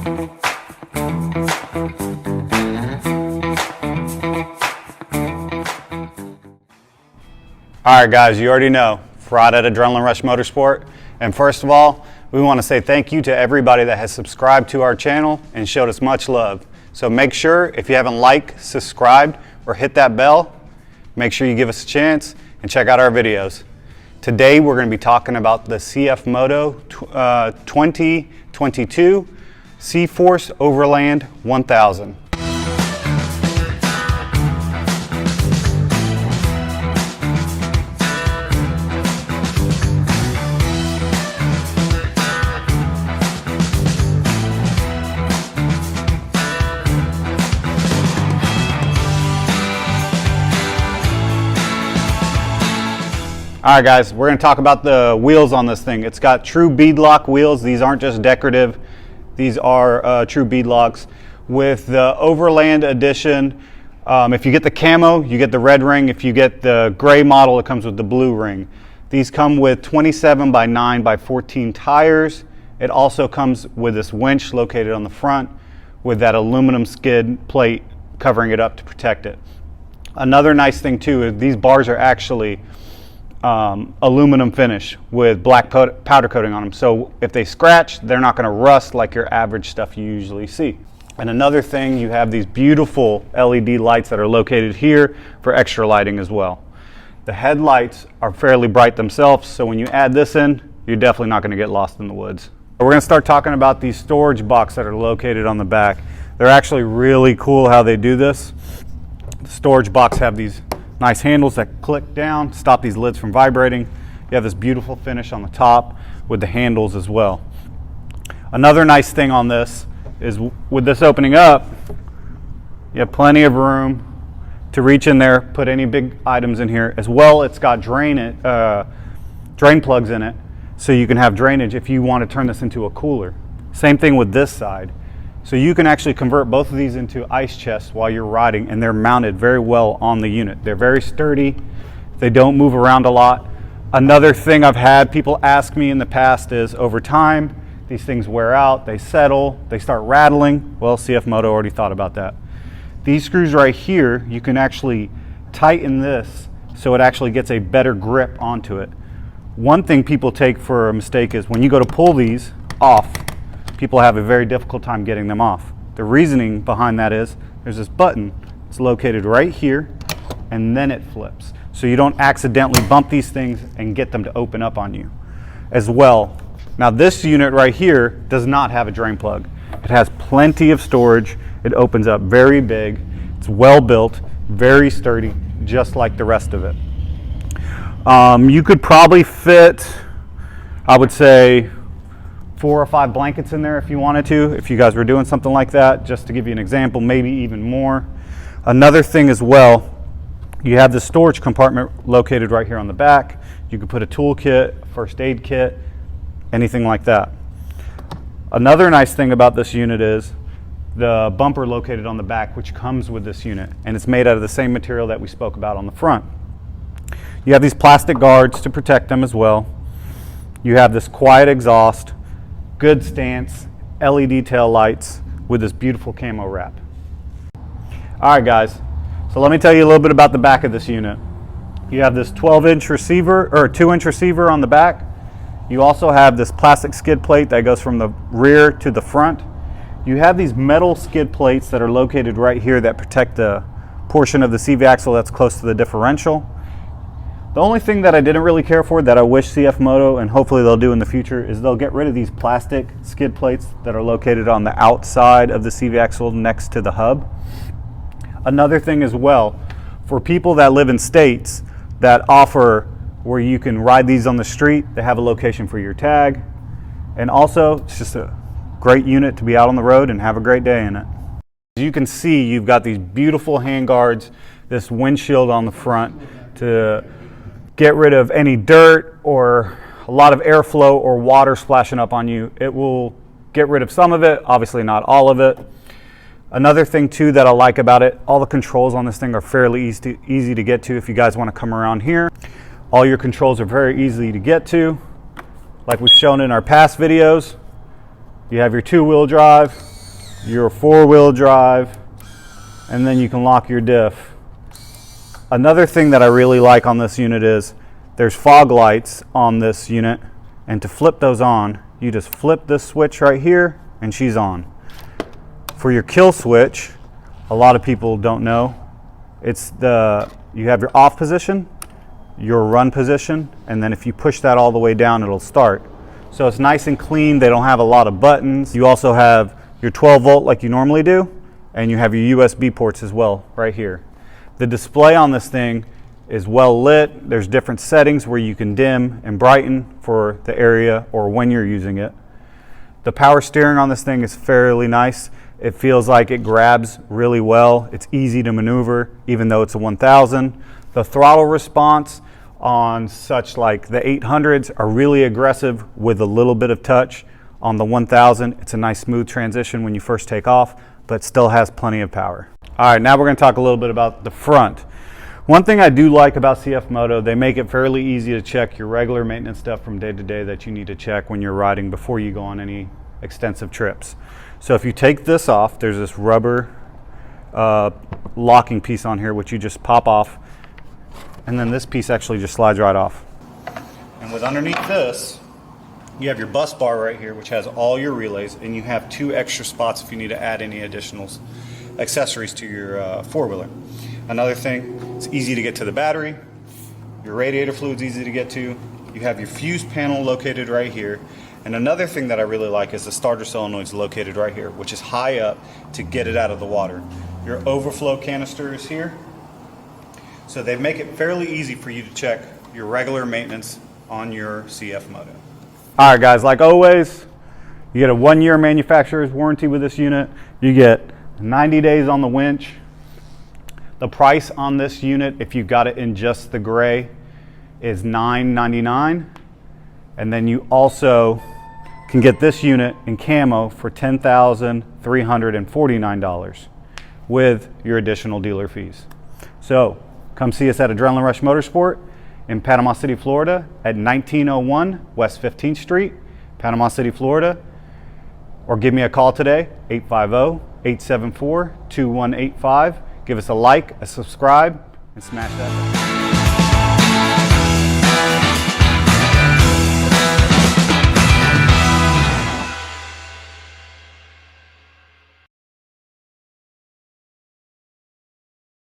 Alright guys, you already know, Friday at Adrenaline Rush Motorsport. And first of all, we want to say thank you to everybody that has subscribed to our channel and showed us much love. So make sure, if you haven't liked, subscribed, or hit that bell, make sure you give us a chance and check out our videos. Today we're going to be talking about the CFMOTO 2022 Cforce Overland 1000. Alright guys, we're going to talk about the wheels on this thing. It's got true beadlock wheels. These aren't just decorative. These are true beadlocks. With the Overland edition, if you get the camo, you get the red ring. If you get the gray model, it comes with the blue ring. These come with 27 by 9 by 14 tires. It also comes with this winch located on the front with that aluminum skid plate covering it up to protect it. Another nice thing too is these bars are actually aluminum finish with black powder coating on them, so if they scratch, they're not going to rust like your average stuff you usually see. And another thing, you have these beautiful LED lights that are located here for extra lighting as well. The headlights are fairly bright themselves, so when you add this in, you're definitely not going to get lost in the woods. We're going to start talking about these storage boxes that are located on the back. They're actually really cool how they do this. The storage box have these nice handles that click down, stop these lids from vibrating. You have this beautiful finish on the top with the handles as well. Another nice thing on this is with this opening up, you have plenty of room to reach in there, put any big items in here. As well, it's got drain plugs in it, so you can have drainage if you want to turn this into a cooler. Same thing with this side. So you can actually convert both of these into ice chests while you're riding, and they're mounted very well on the unit. They're very sturdy. They don't move around a lot. Another thing I've had people ask me in the past is, over time, these things wear out, they settle, they start rattling. Well, CFMOTO already thought about that. These screws right here, you can actually tighten this so it actually gets a better grip onto it. One thing people take for a mistake is when you go to pull these off, people have a very difficult time getting them off. The reasoning behind that is there's this button. It's located right here, and then it flips. So you don't accidentally bump these things and get them to open up on you as well. Now this unit right here does not have a drain plug. It has plenty of storage. It opens up very big. It's well built, very sturdy, just like the rest of it. You could probably fit, I would say, 4 or 5 blankets in there if you wanted to, if you guys were doing something like that, just to give you an example, maybe even more. Another thing as well, you have the storage compartment located right here on the back. You could put a tool kit, first aid kit, anything like that. Another nice thing about this unit is the bumper located on the back, which comes with this unit, and it's made out of the same material that we spoke about on the front. You have these plastic guards to protect them as well. You have this quiet exhaust, good stance, LED tail lights with this beautiful camo wrap. Alright guys, so let me tell you a little bit about the back of this unit. You have this 12-inch receiver, or 2-inch receiver on the back. You also have this plastic skid plate that goes from the rear to the front. You have these metal skid plates that are located right here that protect the portion of the CV axle that's close to the differential. The only thing that I didn't really care for that I wish CFMOTO, and hopefully they'll do in the future, is they'll get rid of these plastic skid plates that are located on the outside of the CV axle next to the hub. Another thing as well, for people that live in states that offer where you can ride these on the street, they have a location for your tag. And also, it's just a great unit to be out on the road and have a great day in it. As you can see, you've got these beautiful handguards, this windshield on the front to get rid of any dirt or a lot of airflow or water splashing up on you. It will get rid of some of it, obviously not all of it. Another thing too that I like about it, all the controls on this thing are fairly easy to get to. If you guys want to come around here, all your controls are very easy to get to. Like we've shown in our past videos, you have your 2-wheel drive, your four-wheel drive, and then you can lock your diff. Another thing that I really like on this unit is there's fog lights on this unit, and to flip those on, you just flip this switch right here and she's on. For your kill switch, a lot of people don't know, you have your off position, your run position, and then if you push that all the way down, it'll start. So it's nice and clean. They don't have a lot of buttons. You also have your 12 volt like you normally do, and you have your USB ports as well right here. The display on this thing is well lit. There's different settings where you can dim and brighten for the area or when you're using it. The power steering on this thing is fairly nice. It feels like it grabs really well. It's easy to maneuver even though it's a 1000. The throttle response on such like the 800s are really aggressive with a little bit of touch. On the 1000, it's a nice smooth transition when you first take off, but still has plenty of power. All right, now we're going to talk a little bit about the front. One thing I do like about CFMOTO, they make it fairly easy to check your regular maintenance stuff from day to day that you need to check when you're riding before you go on any extensive trips. So if you take this off, there's this rubber locking piece on here which you just pop off, and then this piece actually just slides right off. And with underneath this, you have your bus bar right here which has all your relays, and you have 2 extra spots if you need to add any additional accessories to your four-wheeler. Another thing, it's easy to get to the battery. Your radiator fluid's easy to get to. You have your fuse panel located right here. And another thing that I really like is the starter solenoid's located right here, which is high up to get it out of the water. Your overflow canister is here. So they make it fairly easy for you to check your regular maintenance on your CFMOTO. All right guys, like always, you get a 1-year manufacturer's warranty with this unit. You get 90 days on the winch. The price on this unit, if you got it in just the gray, is $9.99. And then you also can get this unit in camo for $10,349 with your additional dealer fees. So come see us at Adrenaline Rush Motorsport in Panama City, Florida at 1901 West 15th Street, Panama City, Florida. Or give me a call today, 850-874-2185. Give us a like, a subscribe, and smash that button.